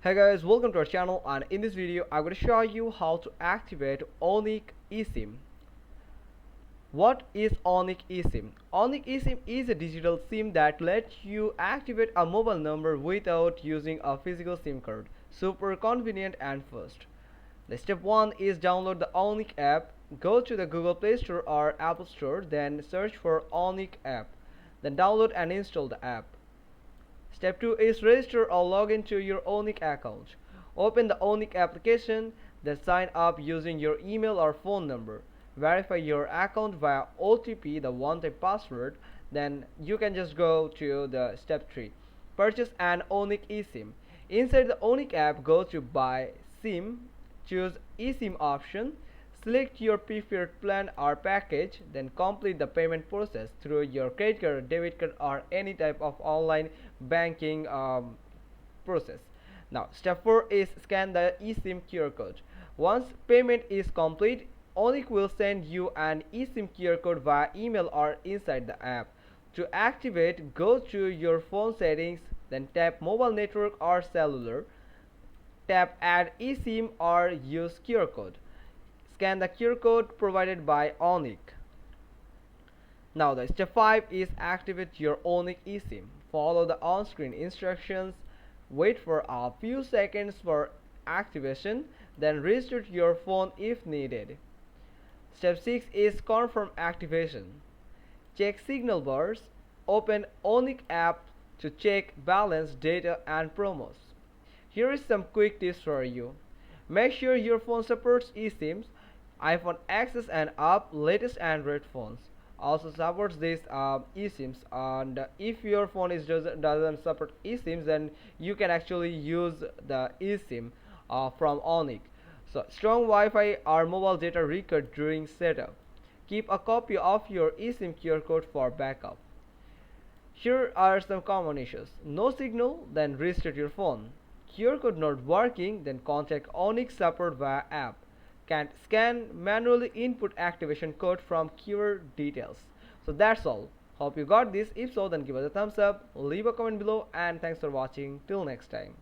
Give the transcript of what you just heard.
Hey guys, welcome to our channel, and in this video I'm going to show you how to activate ONIC eSIM. What is ONIC eSIM? ONIC eSIM is a digital SIM that lets you activate a mobile number without using a physical SIM card. Super convenient and fast. The step 1 is download the ONIC app. Go to the Google Play Store or Apple Store, then search for ONIC app. Then download and install the app. Step 2 is register or log into your ONIC account. Open the ONIC application, then sign up using your email or phone number. Verify your account via OTP, the one-time password. Then you can just go to the step 3. Purchase an ONIC eSIM. Inside the ONIC app, go to Buy SIM, choose eSIM option. Select your preferred plan or package, then complete the payment process through your credit card, debit card, or any type of online banking process. Now, step 4 is scan the eSIM QR code. Once payment is complete, ONIC will send you an eSIM QR code via email or inside the app. To activate, go to your phone settings, then tap mobile network or cellular. Tap add eSIM or use QR code. Scan the QR code provided by ONIC. Now the step 5 is activate your ONIC eSIM. Follow the on-screen instructions. Wait for a few seconds for activation, then restart your phone if needed. Step 6 is confirm activation. Check signal bars. Open ONIC app to check balance, data, and promos. Here is some quick tips for you. Make sure your phone supports eSIMs. iPhone XS and up latest Android phones also supports these eSIMs, and if your phone doesn't support eSIMs, then you can actually use the eSIM from ONIC. So strong Wi-Fi or mobile data record during setup. Keep a copy of your eSIM QR code for backup. Here are some common issues. No signal, then restart your phone. QR code not working, then contact ONIC support via app. Can't scan, manually input activation code from QR details. So that's all. Hope you got this. If so, then give us a thumbs up, leave a comment below, and thanks for watching. Till next time.